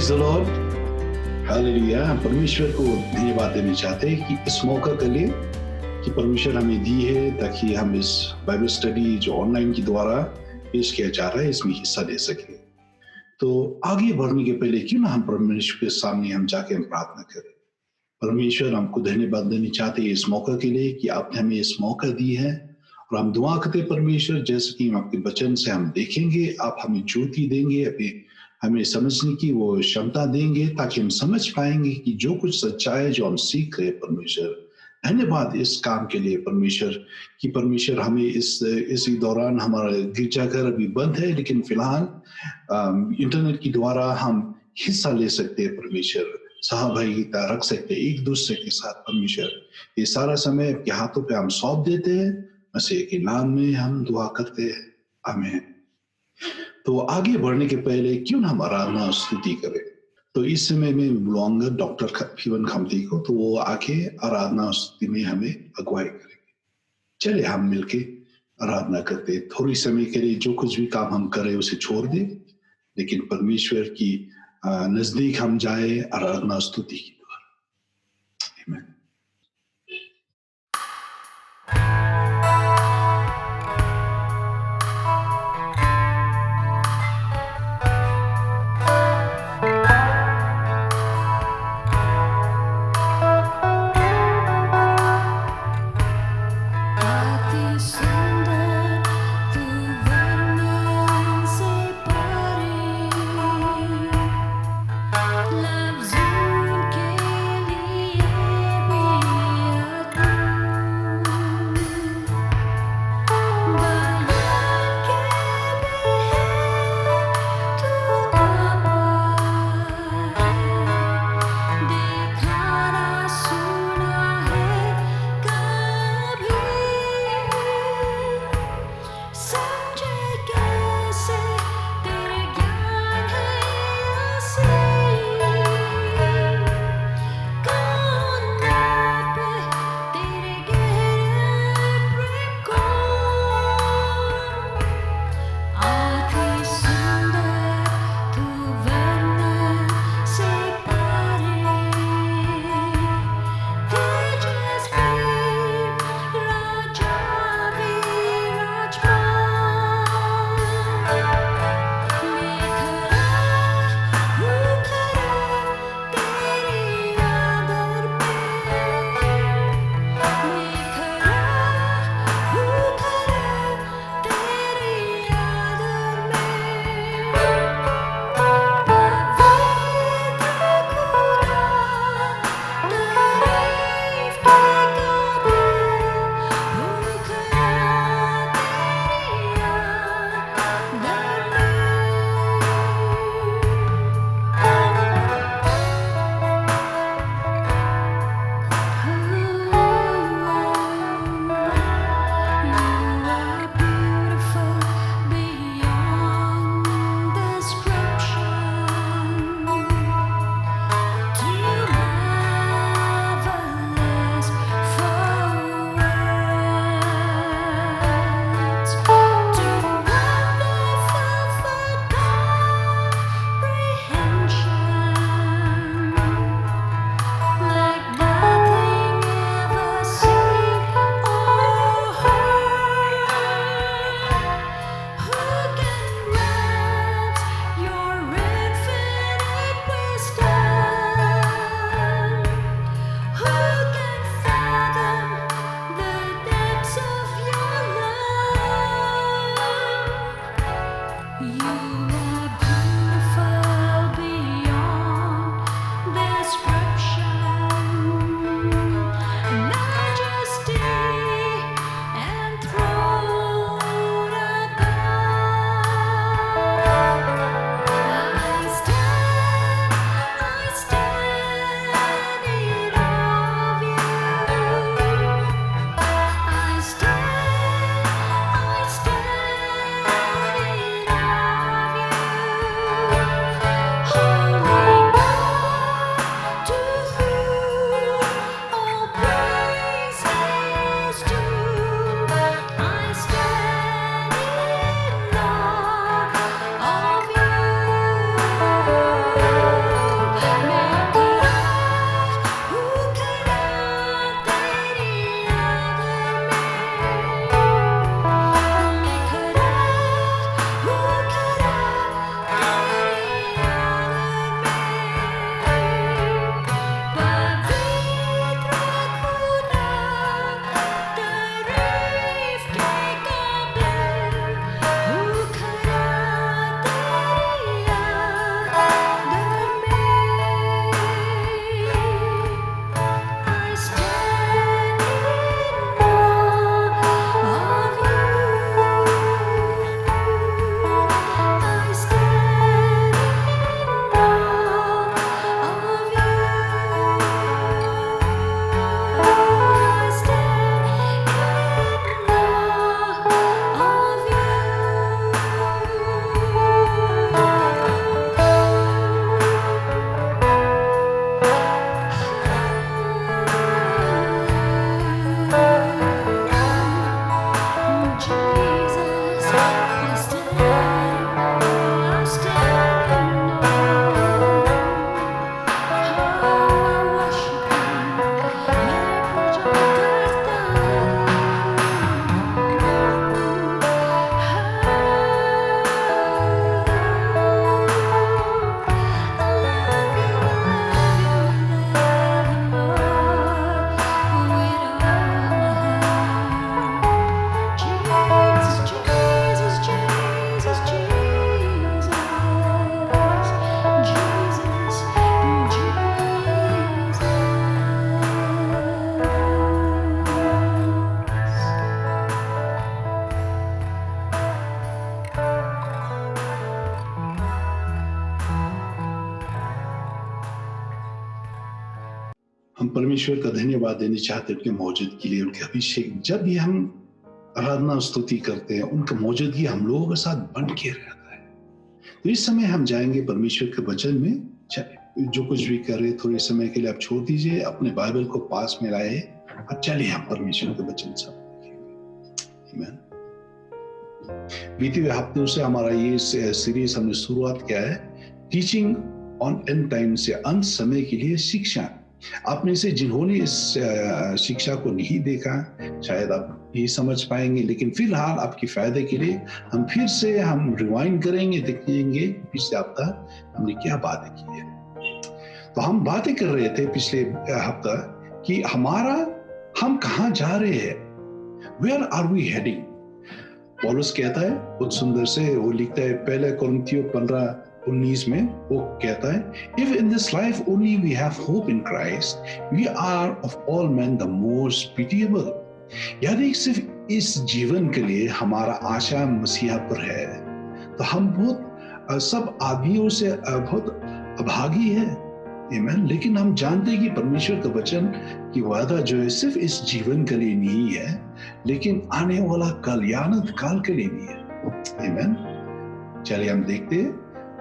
Praise the Lord, hallelujah. हम परमेश्वर को धन्यवाद देना चाहते हैं कि इस मौका के लिए कि परमेश्वर हमें दी है ताकि हम इस बाइबल स्टडी जो ऑनलाइन के द्वारा पेश किया जा रहा है इसमें हिस्सा ले सकें। तो आगे बढ़ने के पहले क्यों ना हम परमेश्वर के सामने हम जाके हम प्रार्थना करें। परमेश्वर, हमको धन्यवाद देना चाहते हैं इस मौका के लिए कि आपने हमें इस मौका दी है, और हम दुआ करते हैं परमेश्वर, जैसे कि हम आपके वचन से हम देखेंगे, आप हमें ज्योति देंगे, हमें समझने की वो क्षमता देंगे ताकि हम समझ पाएंगे कि जो कुछ सच्चाई है जो हम सीख रहे हैं। परमेश्वर, धन्यवाद इस काम के लिए परमेश्वर, कि परमेश्वर हमें इसी दौरान हमारा गिरजाघर अभी बंद है, लेकिन फिलहाल इंटरनेट के द्वारा हम हिस्सा ले सकते हैं। परमेश्वर, सहभागिता रख सकते हैं एक दूसरे के साथ। परमेश्वर, ये सारा समय आपके हाथों पे हम सौंप देते हैं, मसीह के नाम में हम दुआ करते हैं, आमीन। तो आगे बढ़ने के पहले क्यों ना हम आराधना और स्तुति करें। तो इस समय मैं बुलाऊंगा डॉक्टर फीवन खमती को, तो वो आके आराधना और स्तुति में हमें अगुवाई करेंगे। चलिए हम मिलके आराधना करते हैं। थोड़ी समय के लिए जो कुछ भी काम हम करें उसे छोड़ दें, लेकिन परमेश्वर की नजदीक हम जाए आराधना स्तुति की द्वारा। आमीन। हम परमेश्वर का धन्यवाद देना चाहते हैं उनके मौजूदगी के लिए, उनके अभिषेक। जब भी हम आराधना स्तुति करते हैं, उनका मौजूदगी हम लोगों के साथ बन के रहता है। तो इस समय हम जाएंगे परमेश्वर के वचन में। जो कुछ भी कर रहे थोड़े समय के लिए आप छोड़ दीजिए, अपने बाइबल को पास में लाए और चलिए हम परमेश्वर के वचन सब देखेंगे। आमीन। बीते हुए हफ्तों से हमारा ये सीरीज हमने शुरुआत किया है, टीचिंग ऑन एंड टाइम, से अंत समय के लिए शिक्षा। आप में से जिन्होंने इस शिक्षा को नहीं देखा, शायद आप नहीं समझ पाएंगे, लेकिन फिलहाल आपके फायदे के लिए हम फिर से रिवाइंड करेंगे, देखेंगे पिछले हफ्ता हमने क्या बातें की है। तो हम बातें कर रहे थे पिछले हफ्ता कि हम कहाँ जा रहे हैं, वेयर आर वी हेडिंग। पौलुस कहता है बहुत सुंदर से, वो लिखता है पहले कोरिन्थियों 15:19 में, वो कहता है, if in this life only we have hope in Christ we are of all man the most pitiable. यदि सिर्फ इस जीवन के लिए हमारा आशा मसीहा पर है तो हम बहुत सब आदमियों से बहुत अभागी है। आमीन। लेकिन हम जानते हैं कि परमेश्वर का वचन की वादा जो है सिर्फ इस जीवन के लिए नहीं है, लेकिन आने वाला कल या अनंत काल के लिए भी है। आमीन। चलिए हम देखते हैं।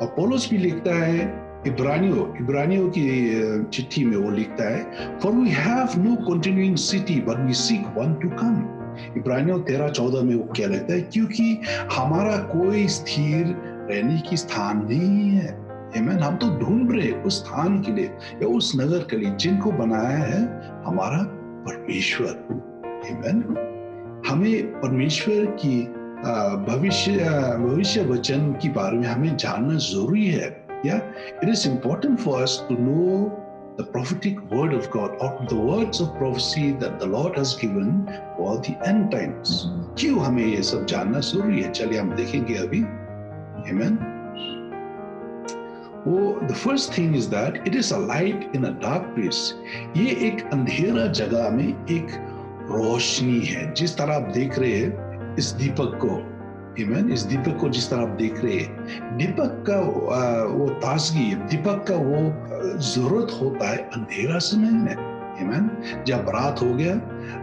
और पौलुस भी लिखता है इब्रानियों की चिट्ठी में, वो लिखता है, for we have no continuing city but we seek one to come. इब्रानियों 13:14 में वो क्या लिखता है, क्योंकि हमारा कोई स्थिर रहने की स्थान नहीं है। आमीन। हम तो ढूंढ रहे उस स्थान के लिए या उस नगर के लिए जिनको बनाया है हमारा परमेश्वर। आमीन। हमें परमेश्वर की भविष्य वचन के बारे में हमें जानना जरूरी है। या it is important for us to know the prophetic word of God or the words of prophecy that the Lord has given for the end times। क्यों हमें ये सब जानना जरूरी है, चलिए हम देखेंगे अभी। Amen। The first thing is that it is a light in a dark place। ये एक अंधेरा जगह में एक रोशनी है। जिस तरह आप देख रहे हैं इस दीपक को, आमीन, इस दीपक को जिस तरह आप देख रहे हैं, दीपक का वो ताजगी, दीपक का वो जरूरत होता है अंधेरा समय में। आमीन। जब रात हो गया,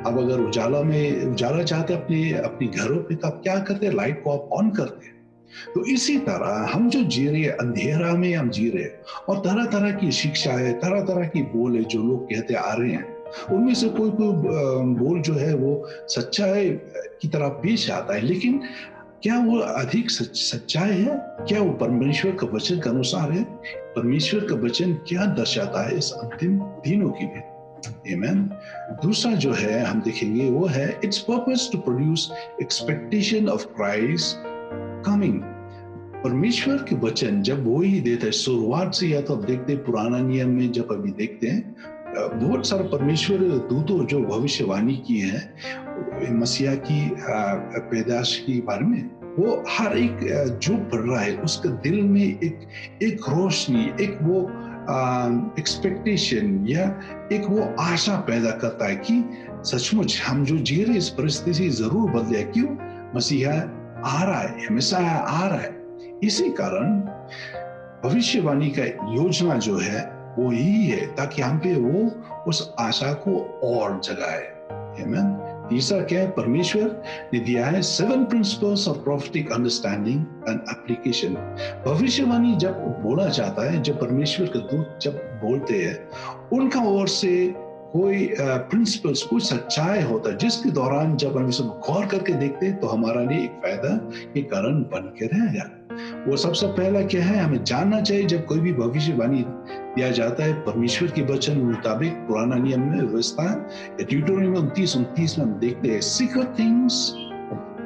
अब अगर उजाला चाहते अपने घरों पे, तो आप क्या करते हैं, लाइट को आप ऑन करते हैं। तो इसी तरह हम जो जी रहे हैं, अंधेरा में हम जी रहे हैं, और तरह तरह की शिक्षा है, तरह तरह की बोल है जो लोग कहते आ रहे हैं। उनमें से कोई बोल जो है वो सच्चाई की तरह पेश आता है, लेकिन क्या वो अधिक सच्चाई है? क्या वो परमेश्वर का वचन के अनुसार है? परमेश्वर का वचन क्या दर्शाता है इस अंतिम दिनों के लिए? आमीन। दूसरा जो है हम देखेंगे वो है, its purpose to produce expectation of Christ coming. परमेश्वर के वचन जब वो ही देता है शुरुआत से, या तो आप देखते हैं पुराना नियम में, जब अभी देखते हैं बहुत सारे परमेश्वर दूतों जो भविष्यवाणी की है मसीहा की पैदाश के बारे में, वो हर एक जो पढ़ रहा है उसके दिल में एक रोशनी, एक वो एक्सपेक्टेशन या एक वो आशा पैदा करता है कि सचमुच हम जो जी रहे इस परिस्थिति से जरूर बदले। क्यों? मसीहा आ रहा है, हमेशा आ रहा है। इसी कारण भविष्यवाणी का योजना जो है वो यही है, ताकि हम पे वो उस आशा को और जगाए। आमीन। तीसरा क्या है, परमेश्वर ने दिया है 7 principles of prophetic understanding and application. भविष्यवाणी जब बोला जाता है, जब परमेश्वर के दूत जब बोलते हैं, उनका ओर से कोई प्रिंसिपल्स, कोई सच्चाई होता है, जिसके दौरान जब हम इसे गौर करके देखते हैं तो हमारा लिए एक फायदा के कारण बन के रहेगा। वो सबसे पहला क्या है, हमें जानना चाहिए जब कोई भी भविष्यवाणी दिया जाता है परमेश्वर के वचन मुताबिक, पुराना नियम में व्यवस्था, ड्यूटोनॉमी 29:29 में हम देखते हैं सीक्रेट थिंग्स।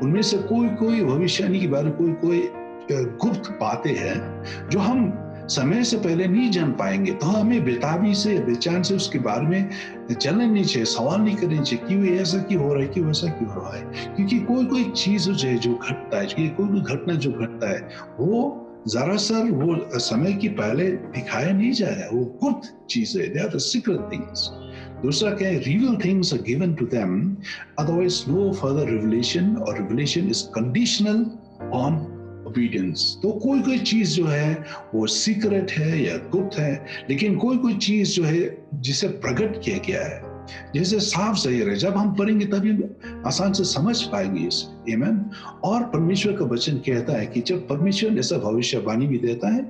उनमें से कोई भविष्यवाणी के बारे में कोई गुप्त बातें हैं जो हम समय से पहले नहीं जान पाएंगे, तो हमें बेताबी से, बेचैन से उसके बारे में चलना नहीं चाहिए, सवाल नहीं करने चाहिए कि वो ऐसा क्यों हो रहा है, क्यों ऐसा क्यों हो रहा है। क्योंकि कोई चीज जो घटता है, कोई घटना जो घटता है, वो दरअसल वो समय की पहले दिखाया नहीं जाएगा, वो गुप्त चीज है, they are the secret things. दूसरा क्या है, real things are given to them, otherwise no further revelation, और revelation is conditional on obedience। तो कोई कोई चीज जो है वो सीक्रेट है या गुप्त है, लेकिन कोई कोई चीज जो है जिसे प्रकट किया गया है, जैसे साफ जाहिर है, जब हम पढ़ेंगे तभी आसान से समझ पाएंगे इसे। आमीन। और परमेश्वर का वचन कहता है कि जब परमेश्वर ऐसा भविष्यवाणी भी देता है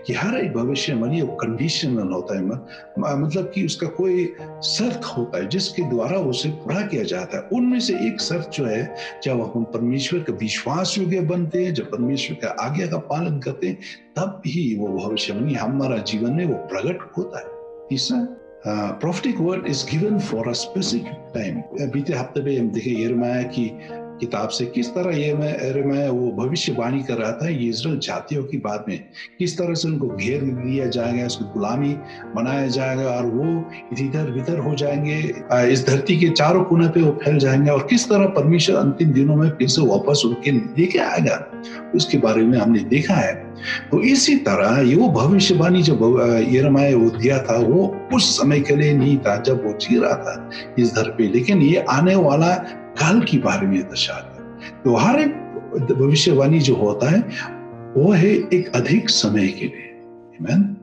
कि हर एक भविष्यवाणी वो कंडीशनल होता है, मतलब कि उसका कोई शर्त होता है जिसके द्वारा उसे पूरा किया जाता है। उनमें से एक शर्त जो है, जब हम परमेश्वर का विश्वास योग्य बनते हैं, जब परमेश्वर का आज्ञा का पालन करते हैं, तब ही वो भविष्यवाणी हमारा जीवन में वो प्रकट होता है। तीसरा, prophetic word is given for a specific time। बीते हफ्ते में हम देखे यिर्मयाह की किताब से किस तरह यिर्मयाह वो भविष्यवाणी कर रहा था ये इस्राएल जातियों की बात में, किस तरह से उनको घेर दिया जाएगा, उसको गुलामी बनाया जाएगा और वो इधर उधर हो जाएंगे, इस धरती के चारों कोने पे वो फैल जाएंगे, और किस तरह परमेश्वर अंतिम दिनों में फिर से वापस उनके लेके आएगा, उसके बारे में हमने देखा है। तो इसी तरह ये वो भविष्यवाणी जो यिर्मयाह वो दिया था, वो उस समय के लिए नहीं था जब वो जी रहा था इस धरती पे, लेकिन ये आने वाला काल की बारे में दर्शाता है। तो हर एक भविष्यवाणी जो होता है वो है एक अधिक समय के लिए। आमीन।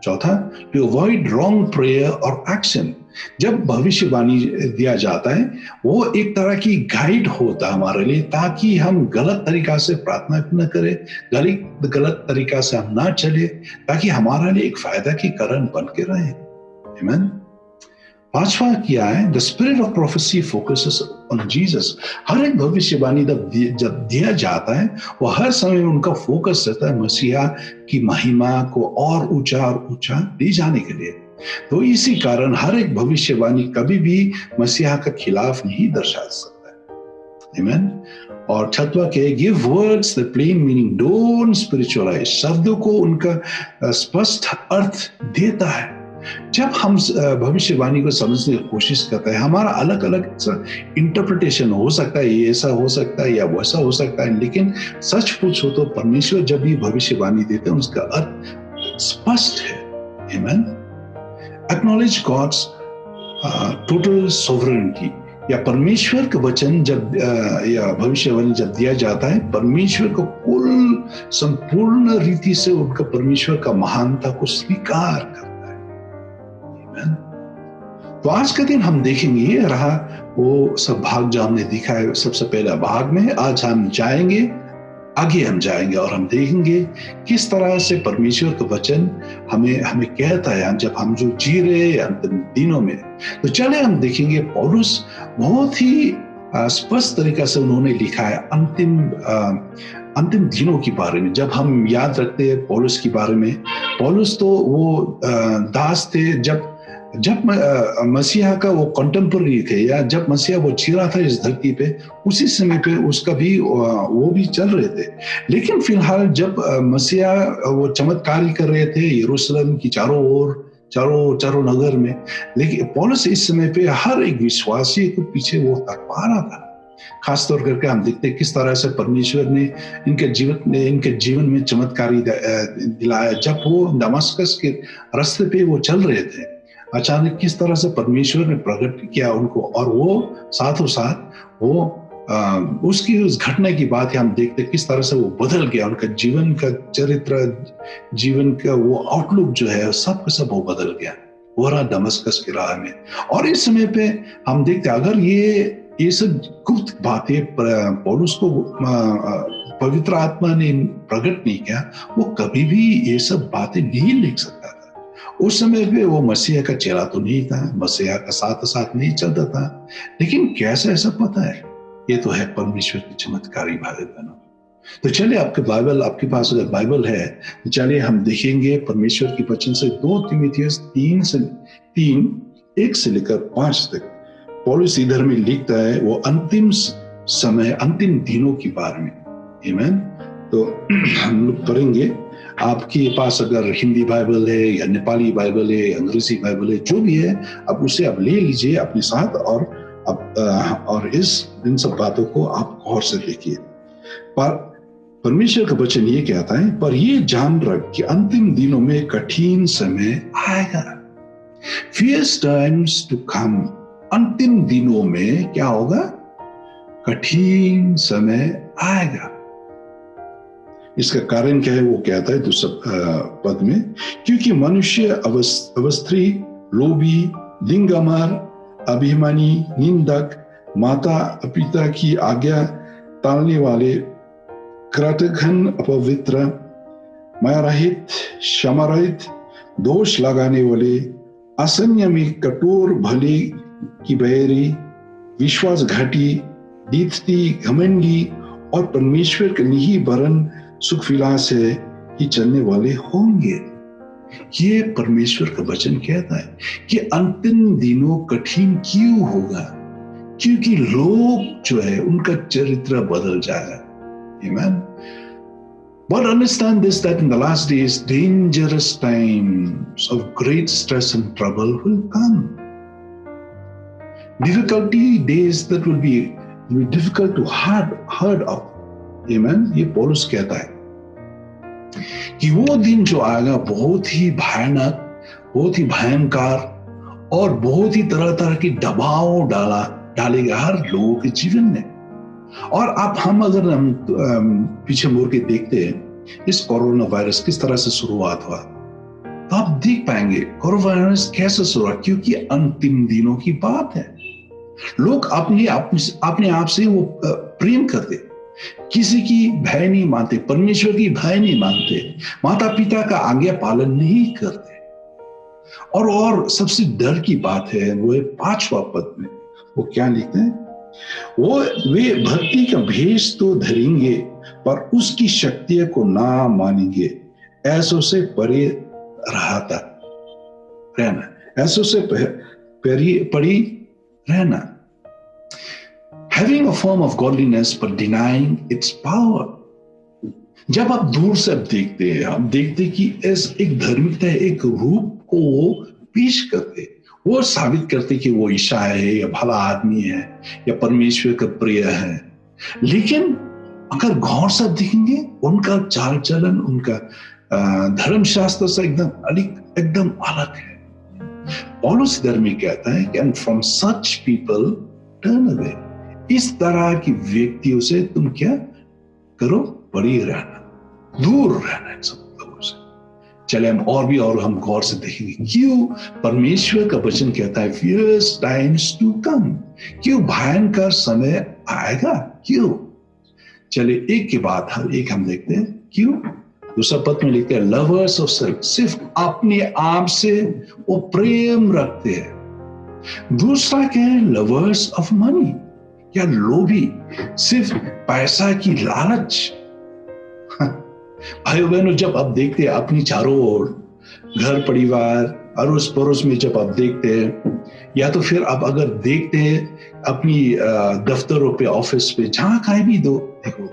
चौथा, टू अवॉइड रॉन्ग प्रेयर और एक्शन। जब भविष्यवाणी दिया जाता है वो एक तरह की गाइड होता है हमारे लिए, ताकि हम गलत तरीका से प्रार्थना न करें, गलत तरीका से हम ना चले, ताकि हमारे लिए एक फायदा की कारण बन के रहे। आमीन। पांचवा क्या है, the spirit of prophecy focuses on Jesus. हर एक भविष्यवाणी जब दिया जाता है वो हर समय उनका फोकस रहता है मसीहा की महिमा को और ऊंचा ले जाने के लिए। तो इसी कारण हर एक भविष्यवाणी कभी भी मसीहा का खिलाफ नहीं दर्शा सकता है। आमीन। और छठवां के, give words the plain meaning, don't spiritualize. शब्दों को उनका स्पष्ट अर्थ देता है। जब हम भविष्यवाणी को समझने की कोशिश करते हैं, हमारा अलग अलग इंटरप्रिटेशन हो सकता है, ये ऐसा हो सकता है या वैसा हो सकता है, लेकिन सच पूछो तो परमेश्वर जब भी भविष्यवाणी देते हैं उसका अर्थ स्पष्ट है। आमीन। एक्नॉलेज गॉड्स टोटल सोवरेनिटी, या परमेश्वर का वचन जब या भविष्यवाणी जब दिया जाता है, परमेश्वर को कुल संपूर्ण रीति से उनका परमेश्वर का महानता को स्वीकार करता है। तो आज का दिन हम देखेंगे, ये रहा वो सब भाग जो हमने देखा है सबसे पहला भाग में। आज हम आगे जाएंगे और हम देखेंगे किस तरह से परमेश्वर का वचन हमें कहता है जब हम जो जी रहे हैं अंतिम दिनों में। तो चले हम देखेंगे, पौलुस बहुत ही स्पष्ट तरीका से उन्होंने लिखा है अंतिम दिनों के बारे में। जब हम याद रखते हैं पौलुस के बारे में, पौलुस तो वो दास थे जब मसीहा का वो कंटेम्पररी थे, या जब मसीहा वो जी रहा था इस धरती पे, उसी समय पे उसका भी वो भी चल रहे थे। लेकिन फिलहाल जब मसीहा वो चमत्कारी कर रहे थे यरूशलेम की चारों नगर में, लेकिन पौलुस इस समय पे हर एक विश्वासी को पीछे वो तकवा रहा था। खासतौर करके हम देखते हैं किस तरह से परमेश्वर ने इनके जीवन में चमत्कारी दिलाया। जब वो दमिश्क के रास्ते पे वो चल रहे थे, अचानक किस तरह से परमेश्वर ने प्रकट किया उनको, और वो साथों साथ वो उसकी उस घटना की बात हम देखते किस तरह से वो बदल गया, उनका जीवन का चरित्र, जीवन का वो आउटलुक जो है सब का सब वो बदल गया, वो रहा दमिश्क की राह में। और इस समय पे हम देखते अगर ये सब गुप्त बातें पौलुस को पवित्र आत्मा ने प्रकट नहीं किया, वो कभी भी ये सब बातें नहीं लिख सकता था। उस समय पे वो मसीहा का चेला तो नहीं था, मसीहा का साथ नहीं चलता था, लेकिन कैसे ऐसा पता है? ये तो है परमेश्वर की चमत्कारी भाई बहनों। तो चलिए आपके पास अगर बाइबल है तो चलिए हम देखेंगे परमेश्वर की वचन से 2 तीमुथियुस 1 से लेकर 5 तक पौलुस इधर में लिखता है वो अंतिम समय, अंतिम दिनों के बारे में। आमीन। तो हम लोग पढ़ेंगे। आपके पास अगर हिंदी बाइबल है या नेपाली बाइबल है, अंग्रेजी बाइबल है, जो भी है आप उसे आप ले लीजिए अपने साथ, और इन सब बातों को आप गौर से देखिए। पर परमेश्वर का वचन ये कहता है, पर ये जान रख कि अंतिम दिनों में कठिन समय आएगा। Fierce times to come। अंतिम दिनों में क्या होगा? कठिन समय आएगा। इसका कारण क्या है वो कहता है दूसरा पद में, क्योंकि मनुष्य अवस्थी, लोभी, दिंगमार, अभिमानी, निंदक, माता पिता की आज्ञा टालने वाले, कृतघ्न, अपवित्र, मायारहित, क्षमारहित, दोष लगाने वाले, असंयमी, कठोर, भले की बैरी, विश्वासघाती, दीप्ति, घमंडी और परमेश्वर के निही वरन सुख विलास है ही चलने वाले होंगे। ये परमेश्वर का वचन कहता है कि अंतिम दिनों कठिन क्यों होगा, क्योंकि लोग जो है उनका चरित्र बदल जाएगा। Amen. But understand this, that in the last days, dangerous times of great stress and trouble will come. Difficulty days that will be difficult to heard of. Amen. ये पौलुस कहता है कि वो दिन जो आएगा बहुत ही भयानक, बहुत ही भयंकर और बहुत ही तरह तरह की दबाव डालेगा हर लोगों के जीवन में। और आप अगर हम पीछे मुड़ के देखते हैं इस कोरोना वायरस किस तरह से शुरुआत हुआ, तो आप देख पाएंगे कोरोना वायरस कैसे शुरुआत, क्योंकि अंतिम दिनों की बात है। लोग अपने आप से वो प्रेम करते, किसी की भय नहीं मानते, परमेश्वर की भय नहीं मानते, माता पिता का आज्ञा पालन नहीं करते। और सबसे डर की बात है वो है 5वां पद में, वो क्या लिखते हैं, वे भक्ति का भेष तो धरेंगे पर उसकी शक्तियों को ना मानेंगे, ऐसों से परे रहना, ऐसों से परे रहना। Having a form of godliness but denying its power. जब आप दूर से देखते हैं, आप देखते कि एक धार्मिकता, एक रूप को वो पेश करते, वो साबित करते कि वो ईशा है या भला आदमी है या परमेश्वर का प्रिय है। लेकिन अगर गौर से देखेंगे उनका चाल चलन, उनका धर्मशास्त्र से एकदम अलग है। पौलुस इधर में कहता है कि and from such people turn away, इस तरह की व्यक्तियों से तुम क्या करो, बड़ी रहना, दूर रहना इन सब लोगों से। चले हम गौर से देखेंगे क्यों परमेश्वर का वचन कहता है fierce times to come, क्यों भयंकर समय आएगा, क्यों। चले एक के बाद हम देखते हैं क्यों। दूसरा पद में लिखते हैं लवर्स ऑफ सेल्फ, सिर्फ अपने आप से वो प्रेम रखते हैं। दूसरा क्या है, लवर्स ऑफ मनी या लोभी, सिर्फ पैसा की लालच। भाई बहनों, जब आप देखते हैं अपनी चारों ओर घर परिवार अड़ोस पड़ोस में, जब आप देखते हैं या तो फिर आप अगर देखते हैं अपनी दफ्तरों पे, ऑफिस पे, जहां कहीं भी देखो,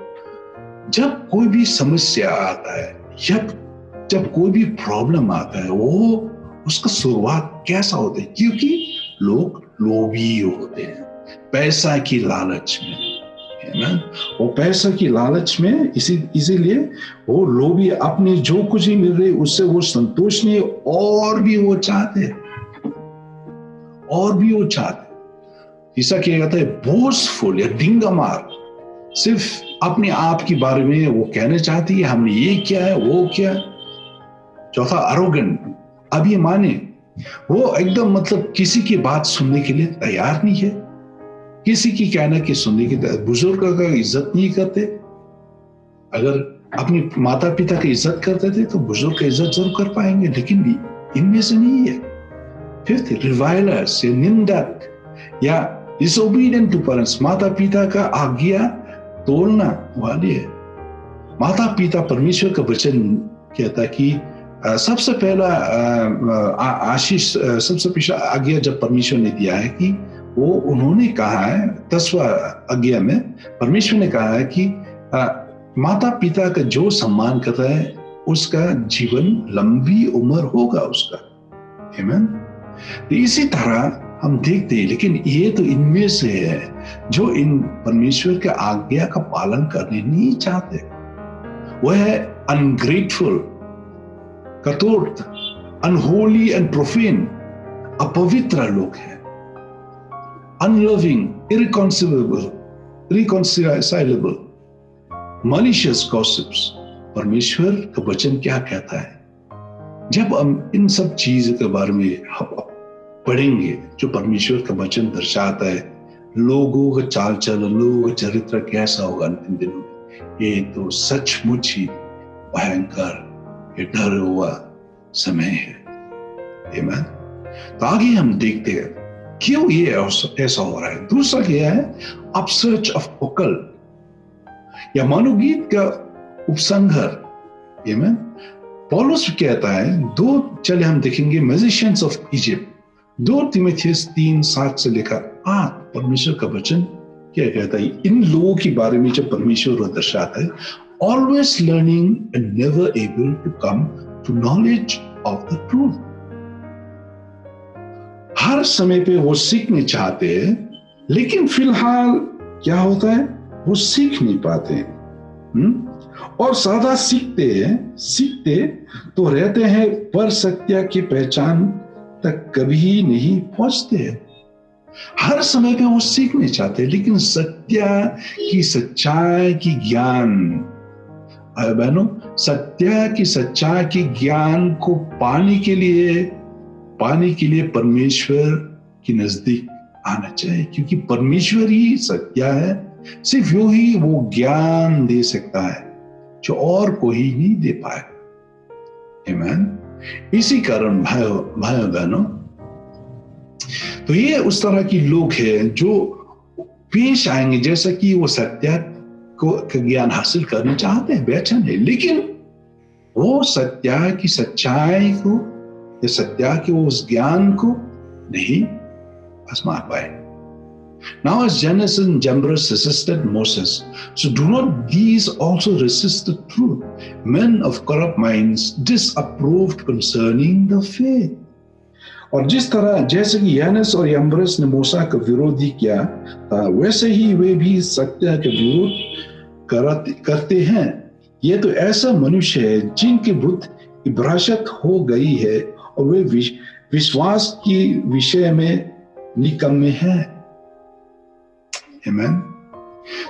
जब कोई भी समस्या आता है, जब कोई भी प्रॉब्लम आता है, वो उसका शुरुआत कैसा होता है, क्योंकि लोग लोभी होते हैं पैसा की लालच में, है ना। वो पैसा की लालच में इसीलिए वो लोभी, अपने जो कुछ ही मिल रहे उससे वो संतोष नहीं, और भी वो चाहते। ऐसा किया जाता है बोझफुल या डिंगमार, सिर्फ अपने आप के बारे में वो कहना चाहती है हमने ये किया है वो किया। चौथा अरोगेंट, अब ये माने वो एकदम मतलब किसी की बात सुनने के लिए तैयार नहीं है, किसी की कहना के सुनने की, बुजुर्ग का इज्जत नहीं करते। अगर अपने माता पिता की इज्जत करते थे तो बुजुर्ग की इज्जत जरूर कर पाएंगे, लेकिन इनमें से नहीं है। फिफ्थ, रिवाइलर्स या निंदक या डिसोबीडिएंट टू पेरेंट्स, माता पिता का आज्ञा तोड़ना वाले है। माता पिता, परमेश्वर का वचन कहता है कि सबसे पहला आशीष, सबसे पहला आज्ञा जब परमेश्वर ने दिया है कि वो उन्होंने कहा है 10वां आज्ञा में परमेश्वर ने कहा है कि माता पिता का जो सम्मान करता है उसका जीवन लंबी उम्र होगा उसका। आमीन। इसी तरह हम देखते हैं, लेकिन ये तो इनमें से है जो इन परमेश्वर के आज्ञा का पालन करने नहीं चाहते। वह है अनग्रेटफुल, कठोर, अनहोली एंड प्रोफेन, अपवित्र लोग हैं। Unloving, irreconcilable, malicious gossips, परमेश्वर का वचन क्या कहता है। जब हम इन सब चीज के बारे में पढ़ेंगे, जो परमेश्वर का वचन दर्शाता है, लोगों का चाल चलन, लोगों का चरित्र कैसा होगा अंतिम दिनों में, ये तो सचमुच ही भयंकर, ये डर हुआ समय है। आमीन। तो आगे हम देखते हैं क्यों ये ऐसा हो रहा है। दूसरा क्या है, अपसर्च ऑफ ओकल्ट या मनोगीत का उपसंहार। आमीन। पौलुस कहता है, चले हम देखेंगे मैजिशियंस ऑफ इजिप्ट, 2 तीमुथियुस 3:7 से लेकर 8 परमेश्वर का वचन क्या कहता है इन लोगों के बारे में जब परमेश्वर दर्शाता है। Always learning and never able to come to knowledge of the truth. हर समय पे वो सीखने चाहते हैं, लेकिन फिलहाल क्या होता है, वो सीख नहीं पाते हैं। और सादा सीखते तो रहते हैं, पर सत्य की पहचान तक कभी नहीं पहुंचते। हर समय पे वो सीखने चाहते हैं, लेकिन सत्य की सच्चाई की ज्ञान, बहनों, सत्य की सच्चाई की ज्ञान को पाने के लिए परमेश्वर के नजदीक आना चाहिए, क्योंकि परमेश्वर ही सत्य है। सिर्फ वो ही वो ज्ञान दे सकता है जो और कोई नहीं दे पाएगा। आमीन। इसी कारण भाइयों बहनों, तो ये उस तरह की लोग हैं जो पेश आएंगे जैसा कि वो सत्य को ज्ञान हासिल करना चाहते हैं, बेचैन है, लेकिन वो सत्य की सच्चाई को या सत्य के उस ज्ञान को नहीं आजमा पाए। Now as Jannes and Jambres resisted Moses, so do not these also resist the truth? Men of corrupt minds disapproved concerning the faith. और जिस तरह जैसे कि यानेस और यम्ब्रेस ने मूसा का विरोधी किया था, वैसे ही वे भी सत्य का विरोध करते हैं। ये तो ऐसा मनुष्य है जिनकी बुद्धि की भ्रष्ट हो गई है और वे विश्वास की विषय में निकम्मे हैं। आमीन।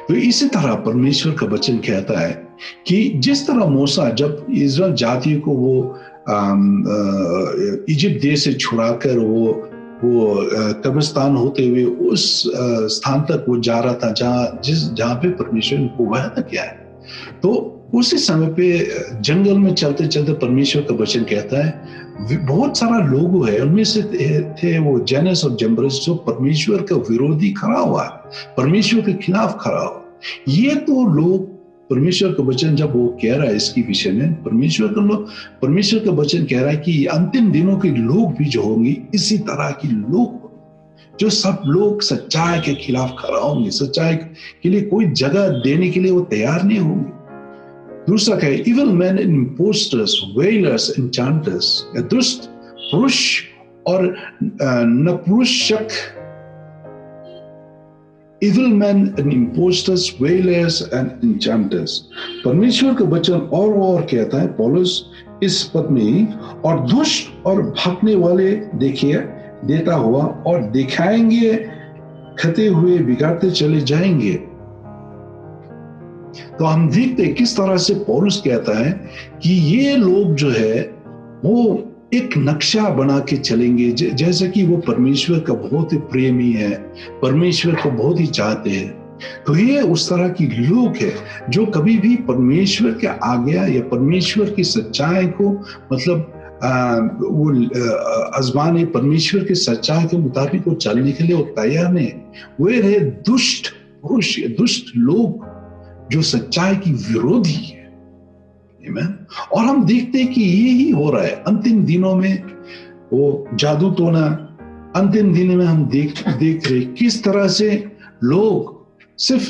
तो इसी तरह परमेश्वर का वचन कहता है कि जिस तरह मूसा जब इस्राएल जाति को वो इजिप्ट देश से छुड़ाकर वो कब्रिस्तान होते हुए उस स्थान तक वो जा रहा था जहां पे परमेश्वर को वह तक किया है, तो उसी समय पे जंगल में चलते चलते परमेश्वर का वचन कहता है बहुत सारा लोग है, उनमें से थे वो जेनस और जम्ब्रेस जो परमेश्वर का विरोधी खड़ा हुआ, परमेश्वर के खिलाफ खड़ा हुआ। ये तो लोग परमेश्वर का वचन जब वो कह रहा है इसकी विषय में, परमेश्वर का वचन कह रहा है कि अंतिम दिनों के लोग भी जो होंगे इसी तरह के लोग, जो सब लोग सच्चाई के खिलाफ खड़ा होंगे, सच्चाई के लिए कोई जगह देने के लिए वो तैयार नहीं होंगे। दूसरा क्या है, इविल मैन एंड इम्पोस्टर्स, वेलर्स, एन्चांटर्स, दुष्ट पुरुष और नपुंसक, evil men and impostors, wailers and enchanters। परमेश्वर का वचन और कहता है पौलुस इस पद में, और दुष्ट और भागने वाले देखिए देता हुआ और दिखाएंगे खते हुए बिगाड़ते चले जाएंगे। तो हम देखते हैं किस तरह से पौलुस कहता है कि ये लोग जो है वो एक नक्शा बना के चलेंगे, जैसे कि वो परमेश्वर का बहुत ही प्रेमी है, परमेश्वर को बहुत ही चाहते हैं। तो ये उस तरह की लोग है जो कभी भी परमेश्वर के आज्ञा या परमेश्वर की सच्चाई को मतलब वो आजमाने, परमेश्वर की सच्चाई के मुताबिक वो चलने के लिए वो तैयार नहीं। वे रहे दुष्ट पुरुष, दुष्ट लोग जो सच्चाई की विरोधी है। और हम देखते हैं कि यही हो रहा है अंतिम दिनों में, वो जादू टोना अंतिम दिनों में हम देख रहे किस तरह से लोग सिर्फ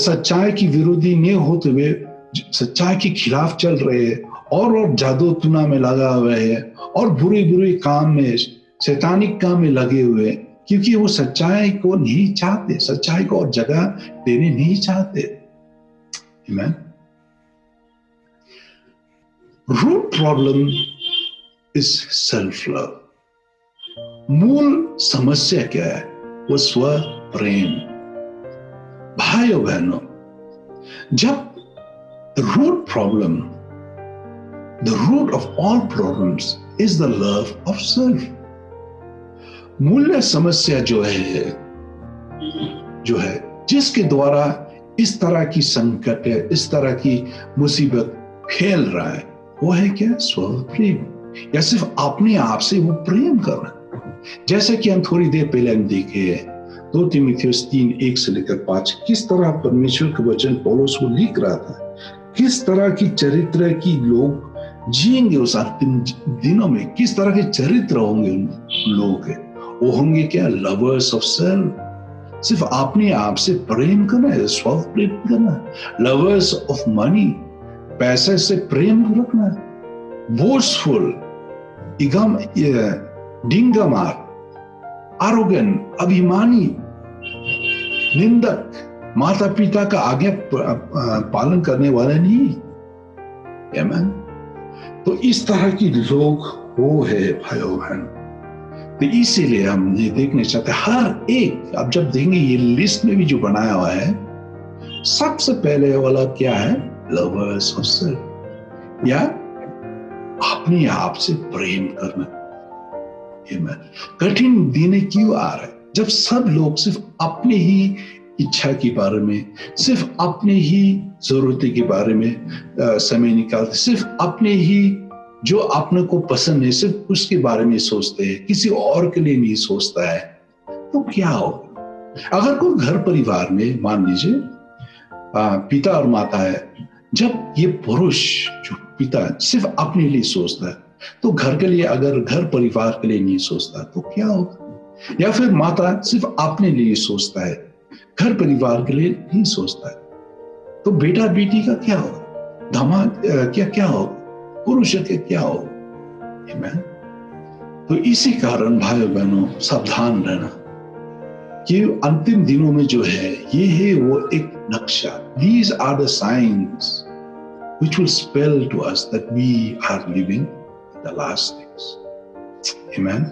सच्चाई की विरोधी नहीं होते हुए सच्चाई के खिलाफ चल रहे हैं और जादू टोना में लगा हुए है और बुरे काम में, शैतानिक काम में लगे हुए, क्योंकि वो सच्चाई को नहीं चाहते, सच्चाई को और जगह देने नहीं चाहते। आमीन। Root problem is self-love। मूल समस्या क्या है? वो स्व प्रेम। भाइयों बहनों, जब root problem The root of all problems is the love of self. मूल्य समस्या जो है जिसके द्वारा इस तरह की संकट है, इस तरह की मुसीबत फैल रहा है, वो है क्या? स्व प्रेम, या सिर्फ अपने आप से वो प्रेम करना। जैसे कि हम थोड़ी देर पहले हम देखे हैं 2 तीमुथियुस 3:1 से लेकर 5, किस तरह परमेश्वर का वचन पौलुस को लिख रहा था, किस तरह की चरित्र की लोग जिएंगे उस अंतिम दिनों में, किस तरह के चरित्र होंगे उन लोग। वो होंगे क्या? लवर्स ऑफ सेल्फ, सिर्फ अपने आप से प्रेम करना है, स्व प्रेम करना। लवर्स ऑफ मनी, पैसे से प्रेम रखना। बोस्टफुल, डिंगमार, आरोगेंट, अभिमानी, निंदक, माता पिता का आज्ञा पालन करने वाला नहीं। आमीन। तो इस तरह की लोग वो है भाइयों बहन। तो इसीलिए हम ये देखने चाहते हर एक, अब जब देखेंगे ये लिस्ट में भी जो बनाया हुआ है, सबसे पहले वाला क्या है? लवर्स ऑफ सेल्फ, या अपने आप से प्रेम करना। कठिन दिन क्यों आ रहा है? जब सब लोग सिर्फ अपने ही इच्छा के बारे में, सिर्फ अपने ही जरूरत के बारे में समय निकालते, सिर्फ अपने ही जो अपने को पसंद है सिर्फ उसके बारे में सोचते हैं, किसी और के लिए नहीं सोचता है, तो क्या होगा? अगर कोई घर परिवार में मान लीजिए पिता और माता है, जब ये पुरुष जो पिता सिर्फ अपने लिए सोचता है, तो घर के लिए, अगर घर परिवार के लिए नहीं सोचता तो क्या होगा? या फिर माता सिर्फ अपने लिए सोचता है, घर परिवार के लिए नहीं सोचता है, तो बेटा बेटी का क्या होगा? दामाद क्या होगा? पुरुष के क्या होगा? आमीन। तो इसी कारण भाइयों बहनों सावधान रहना कि अंतिम दिनों में जो है ये है वो एक नक्शा। These are the signs which will spell to us that we are living in the last days. Amen.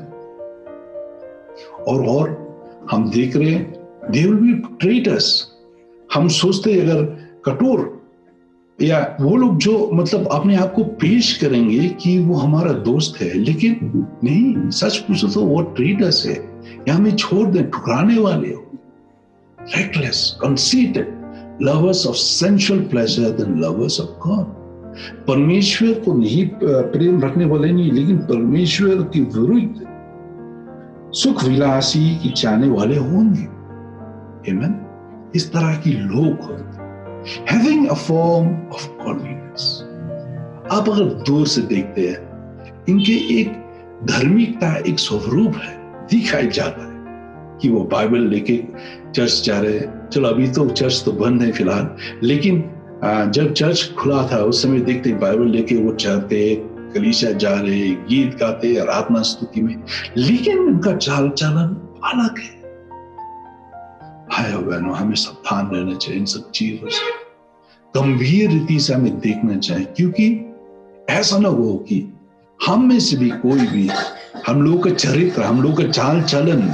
और हम देख रहे हैं they will be traitors. हम सोचते अगर कठोर, या वो लोग जो मतलब अपने आप को पेश करेंगे कि वो हमारा दोस्त है, लेकिन नहीं, सच पूछो तो वो ट्रेटर्स है, या हमें छोड़ दें, ठुकराने वाले हो। reckless, conceited, lovers of sensual pleasure than lovers of God. परमेश्वर को नहीं प्रेम रखने वाले नहीं, लेकिन परमेश्वर के विरुद्ध सुख विलासी की चाहने वाले होंगे। आमीन। इस तरह की लोग होंगे। Having a form of godliness. आप अगर दूर से देखते हैं, इनके एक धार्मिकता, एक स्वरूप है, दिखाई जाता है कि वो बाइबल लेके चर्च जा रहे हैं। चलो अभी तो चर्च तो बंद है फिलहाल, लेकिन जब चर्च खुला था उस समय देखते बाइबल लेके वो चलते, कलीसिया जा रहे, गीत गाते, आराधना स्तुति में, लेकिन उनका चाल चलन अलग है। भाइयों बहनों, हमें सावधान रहना चाहिए इन सब चीजों से, गंभीर रीति से हमें देखना चाहिए, क्योंकि ऐसा ना हो कि हम में से भी कोई भी, हम लोगों का चरित्र, हम लोगों का चाल चलन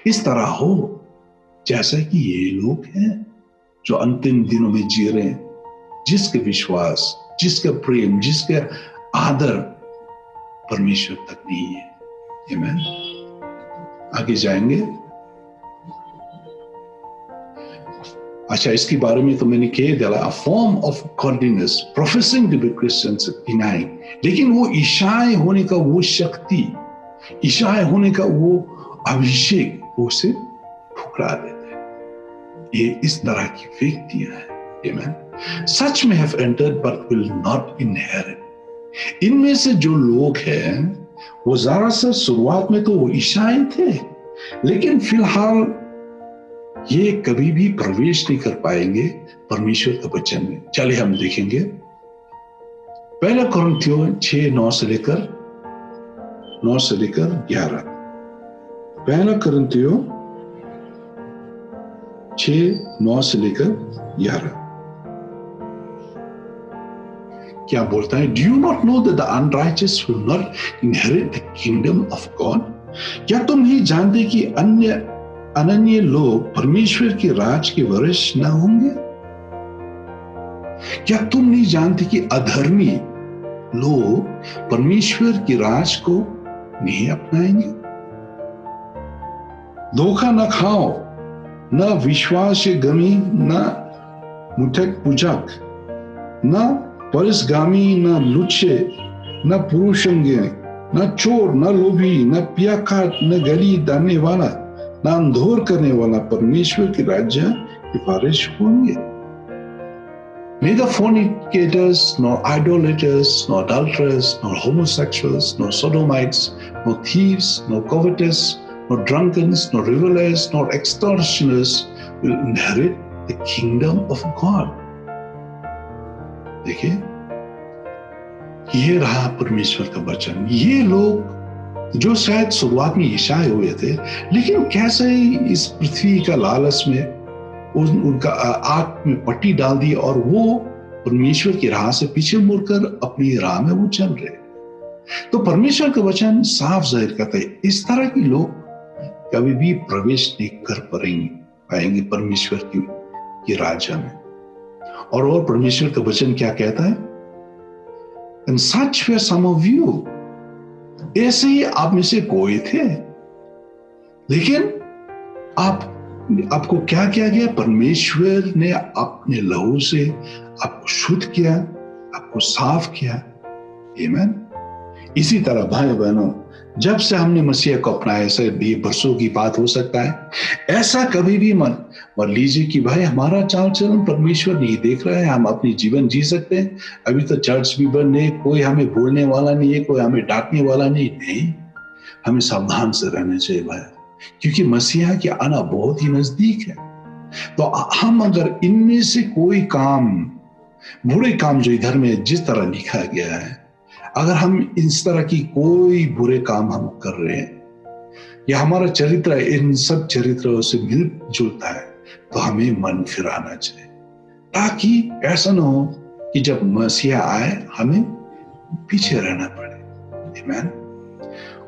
इस तरह हो जैसा कि ये लोग हैं जो अंतिम दिनों में जी रहे हैं, जिसके विश्वास, जिसका प्रेम, जिसका आदर परमेश्वर तक नहीं है। आमीन। आगे जाएंगे। अच्छा, इसके बारे में तो मैंने कह दिया, a form of godliness, professing to be Christians, denying, लेकिन वो ईसाई होने का वो शक्ति, ईसाई होने का वो अभिषेक, उसे ठुकरा देते हैं। ये इस तरह की व्यक्तियां हैं। आमीन। सच में have entered but will not inherit. इनमें से जो लोग हैं वो जरा सा शुरुआत में तो वो ईसाई थे, लेकिन फिलहाल ये कभी भी प्रवेश नहीं कर पाएंगे परमेश्वर के वचन में। चलिए हम देखेंगे 1 कुरिन्थियों 6:9 से लेकर 11। 1 कुरिन्थियों 6:9 से लेकर 11 क्या बोलता है? Do you not know that the unrighteous will not inherit the kingdom of God? क्या तुम नहीं जानते कि अनन्य लोग परमेश्वर के राज के वरिश न होंगे? क्या तुम नहीं जानते कि अधर्मी लोग परमेश्वर की राज को नहीं अपनाएंगे। धोखा न खाओ, न विश्वास गमी, न मुठक पूजक, न परसगामी, न लुच्चे, न पुरुषंगे, न चोर, न लोभी, न पियाकाट, न गली डालने वाला, न अंधोर करने वाला परमेश्वर के राज्य के वारिस होंगे। Neither fornicators, nor idolaters, nor adulterers, nor homosexuals, nor sodomites, nor thieves, nor covetous, nor drunkards, nor revelers, nor extortioners will inherit the kingdom of God. देखिए, ये रहा परमेश्वर का वचन। ये लोग जो शायद शुरुआत में ईसाई हुए थे, लेकिन कैसे ही इस पृथ्वी का लालच में उनका आंख में पट्टी डाल दी और वो परमेश्वर की राह से पीछे मुड़कर अपनी राह में वो चल रहे। तो परमेश्वर का वचन साफ जाहिर करता है, इस तरह के लोग कभी भी प्रवेश नहीं कर पाएंगे परमेश्वर की राज्य में। और परमेश्वर का वचन क्या कहता है? And such were some of you. ऐसे ही आप में से कोई थे, लेकिन आपको क्या किया गया? परमेश्वर ने अपने लहू से आपको शुद्ध किया, आपको साफ किया। आमीन। इसी तरह भाई बहनों, जब से हमने मसीह को अपनाया, ऐसे 20 वर्षों की बात हो सकता है, ऐसा कभी भी मत लीजिए कि भाई हमारा चाल चलन परमेश्वर नहीं देख रहा है, हम अपनी जीवन जी सकते हैं, अभी तो चर्च भी बंद है, कोई हमें बोलने वाला नहीं है, कोई हमें डांटने वाला नहीं। हमें सावधान से रहना चाहिए भाई, क्योंकि मसीहा के आना बहुत ही नजदीक है। तो हम अगर इनमें से कोई काम, बुरे काम जो इधर में जिस तरह लिखा गया है, अगर हम इस तरह की कोई बुरे काम हम कर रहे हैं या हमारा चरित्र इन सब चरित्रों से मिल जुलता है, तो हमें मन फिराना चाहिए, ताकि ऐसा न हो कि जब मसीहा आए हमें पीछे रहना पड़े। आमीन।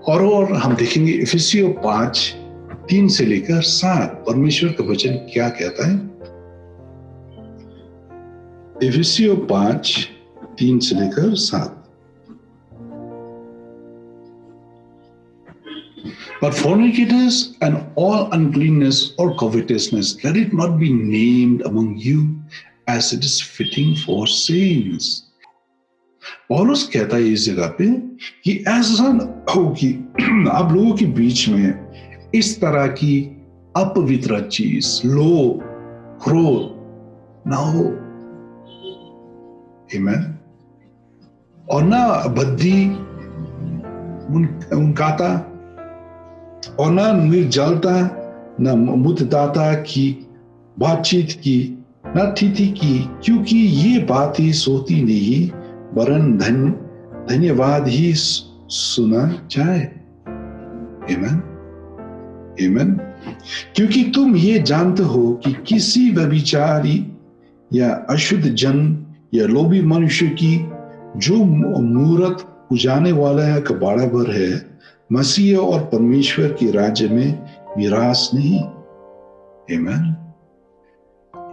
और हम देखेंगे इफिसियों 5:3 से लेकर 7 परमेश्वर का वचन क्या कहता है। इफिसियों 5:3 से लेकर 7। But fornicators and all uncleanness or covetousness, let it not be named among you as it is fitting for saints. पौलुस कहता है इस जगह पे कि ऐसा हो कि आप लोगों के बीच में इस तरह की अपवित्र चीज, लोभ, क्रोध ना हो। आमीन। और ना बद्धी, उनकाता, और ना निर्जलता, ना मुद्दाता की बातचीत की, ना तिथि की, क्योंकि ये बातें सोती नहीं वरन धन्यवाद ही सुना जाए। आमीन। आमीन। क्योंकि तुम ये जानते हो कि किसी व्यभिचारी या अशुद्ध जन या लोभी मनुष्य की जो मूरत पुजाने वाला है कबाड़ा भर है, मसीह और परमेश्वर के राज्य में विरास नहीं। आमीन।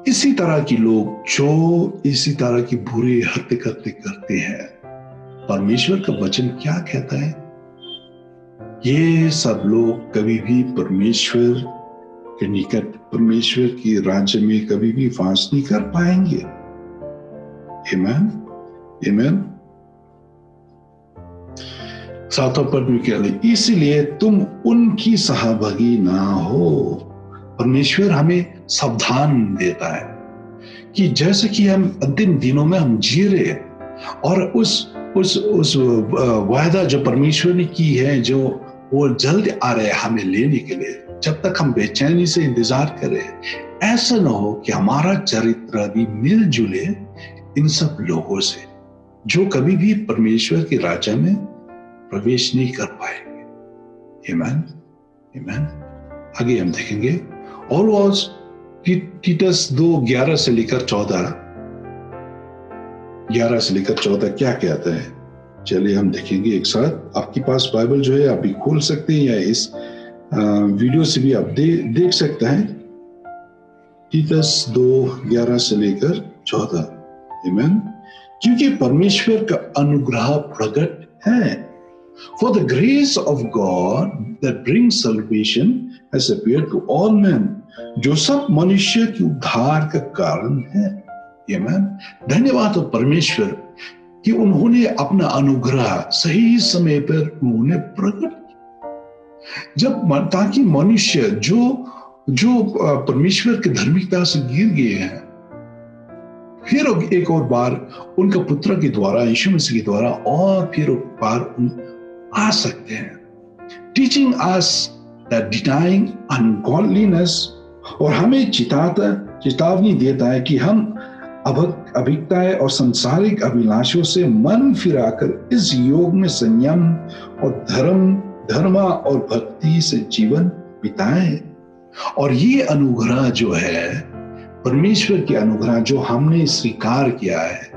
इसी तरह के लोग जो इसी तरह की बुरी हरकतें करते हैं, परमेश्वर का वचन क्या कहता है? ये सब लोग कभी भी परमेश्वर के निकट, परमेश्वर के राज्य में कभी भी वास नहीं कर पाएंगे। आमीन। आमीन। 7वां पद में क्या है? इसलिए तुम उनकी सहभागी ना हो। परमेश्वर हमें सावधान देता है कि जैसे कि हम अंतिम दिनों में हम जी रहे हैं, और उस वायदा जो परमेश्वर ने की है, जो वो जल्द आ रहे हैं हमें लेने के लिए, जब तक हम बेचैनी से इंतजार करें, ऐसा ना हो कि हमारा चरित्र भी मिल जुले इन सब लोगों से जो कभी भी परमेश्वर के राज्य में प्रवेश नहीं कर पाएंगे। आमीन। आमीन। आगे हम देखेंगे और तीतस 2:11 से लेकर 14 क्या कहता है। चलिए हम देखेंगे एक साथ। आपके पास बाइबल जो है आप भी खोल सकते हैं, या इस वीडियो से भी आप देख सकते हैं। तीतस 2:11 से लेकर 14। आमीन। क्योंकि परमेश्वर का अनुग्रह प्रकट है। For the grace of God that brings salvation has appeared to all men, जो सब मनुष्य के उद्धार का कारण है। आमीन। धन्यवाद हो परमेश्वर कि उन्होंने अपना अनुग्रह सही समय पर उन्होंने प्रकट किया, जब ताकि मनुष्य जो परमेश्वर की धार्मिकता से गिर गए हैं, फिर एक और बार उनका पुत्र के द्वारा, यीशु मसीह के द्वारा और फिर एक बार आ सकते हैं। टीचिंग अस दैट डिनाइंग अनगॉडलीनेस, और हमें चेतावनी देता है कि हम अभिकताएं और सांसारिक अभिलाषों से मन फिराकर इस योग में संयम और धर्म और भक्ति से जीवन बिताएं। और ये अनुग्रह जो है, परमेश्वर के अनुग्रह जो हमने स्वीकार किया है,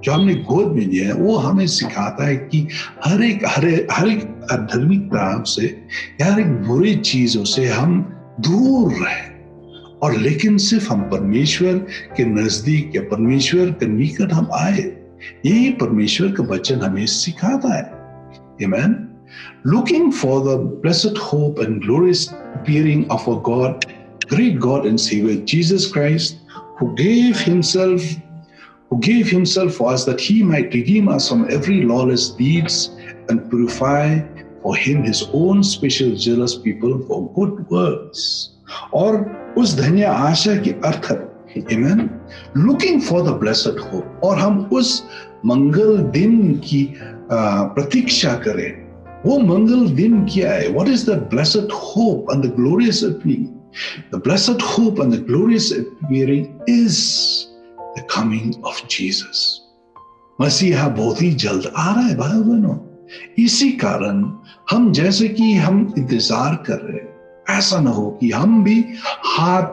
जो हमने गोद में लिया है, वो हमें सिखाता है कि हर एक अधार्मिकता से, हर एक बुरी चीजों से हम दूर रहें, और लेकिन सिर्फ हम परमेश्वर के नजदीक या परमेश्वर के निकट हम आए। यही परमेश्वर का वचन हमें सिखाता है। आमीन। Looking for the blessed hope and glorious appearing of our God, great God and Savior Jesus Christ, who gave himself for us that he might redeem us from every lawless deeds and purify for him his own special jealous people for good works. और उस धन्य आशा के अर्थ, आमीन, looking for the blessed hope, और हम उस मंगल दिन की प्रतीक्षा करें। वो मंगल दिन क्या है? What is the blessed hope and the glorious appearing? The blessed hope and the glorious appearing is the coming of Jesus. मसीहा बहुत ही जल्द आ रहा है भाई बहनों। इसी कारण हम जैसे कि हम इंतजार कर रहे हैं, ऐसा ना हो कि हम भी हाथ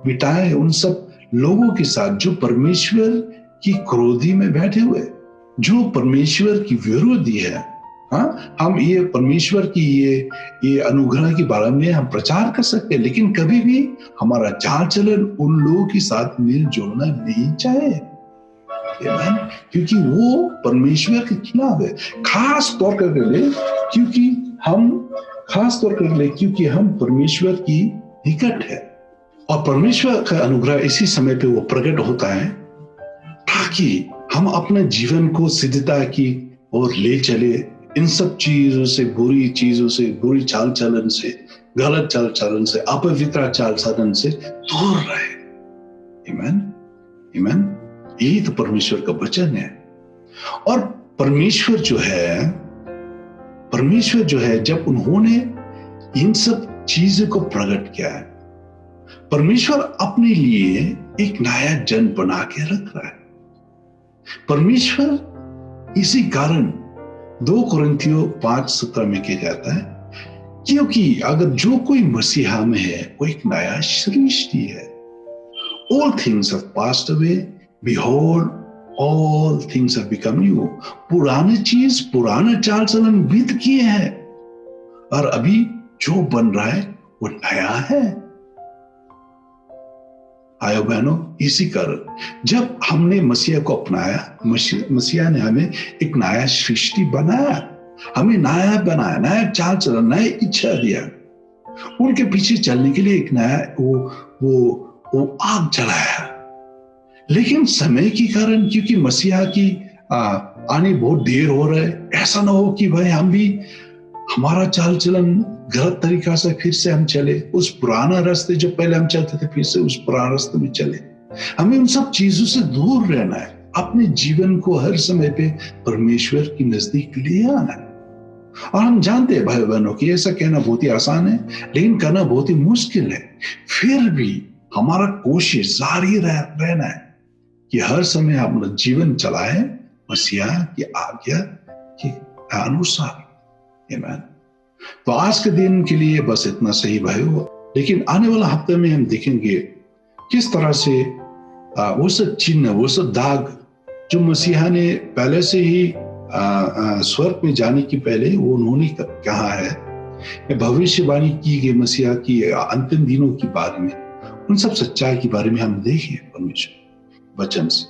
बिटाएं उन सब लोगों के साथ जो परमेश्वर की क्रोधी में बैठे हुए, जो परमेश्वर की विरोधी है। हाँ, हम ये परमेश्वर की ये अनुग्रह के बारे में हम प्रचार कर सकते हैं, लेकिन कभी भी हमारा चाल चलन उन लोगों के साथ मिल जोड़ना नहीं चाहिए, क्योंकि वो परमेश्वर के खिलाफ है। खास तौर पर क्योंकि हम परमेश्वर की निकट है, और परमेश्वर का अनुग्रह इसी समय पे वो प्रकट होता है ताकि हम अपने जीवन को सिद्धता की ओर ले चले। इन सब चीजों से, बुरी चीजों से, बुरी चाल चलन से, गलत चाल चलन से, अपवित्र चाल चलन से दूर रहे। आमीन, आमीन। यही तो परमेश्वर का वचन है। और परमेश्वर जो है जब उन्होंने इन सब चीजों को प्रकट किया है, परमेश्वर अपने लिए एक नया जन बना के रख रहा है। परमेश्वर इसी कारण 2 कुरिन्थियों 5:17 में कहा जाता है, क्योंकि अगर जो कोई मसीहा में है वो एक नया सृष्टि है। All things have passed away, behold, all things have become new. पुराना चाल चलन बीत किए हैं, और अभी जो बन रहा है वो नया है। आयो बहनों, इसी कारण जब हमने मसीहा को अपनाया, मसीहा ने हमें एक नया सृष्टि बनाया, हमें नया बनाया, नया चाल चलन, नया इच्छा दिया, उनके पीछे चलने के लिए एक नया वो आग जलाया। लेकिन समय के कारण, क्योंकि मसीहा की आने बहुत देर हो रहा है, ऐसा ना हो कि भाई हम भी हमारा चाल चलन गलत तरीका से फिर से हम चले, उस पुराना रास्ते जो पहले हम चलते थे फिर से उस पुराने रास्ते में चले। हमें उन सब चीजों से दूर रहना है, अपने जीवन को हर समय पे परमेश्वर की नजदीक ले आना है। और हम जानते हैं भाई बहनों कि ऐसा कहना बहुत ही आसान है, लेकिन करना बहुत ही मुश्किल है। फिर भी हमारा कोशिश जारी रहना है कि हर समय अपना जीवन चलाए मसीहा की आज्ञा के अनुसार। आमीन। तो आज के दिन के लिए बस इतना सही भाइयों, लेकिन आने वाला हफ्ते में हम देखेंगे किस तरह से वो सब चिन्ह, वो सब दाग जो मसीहा ने पहले से ही स्वर्ग में जाने की पहले वो उन्होंने कहा है, भविष्यवाणी की गई मसीहा की अंतिम दिनों के बारे में, उन सब सच्चाई के बारे में हम देखें परमेश्वर वचन से।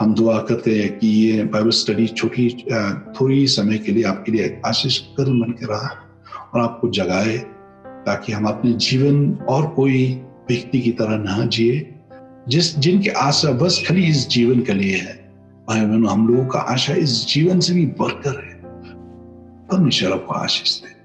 हम दुआ करते हैं कि ये बाइबल स्टडी थोड़ी समय के लिए आपके लिए आशीष कर बन के रहा और आपको जगाए, ताकि हम अपने जीवन और कोई व्यक्ति की तरह ना जिए जिनकी आशा बस खाली इस जीवन के लिए है। भाई बहनों, हम लोगों का आशा इस जीवन से भी बढ़कर है। परमेश्वर आपको आशीष दे।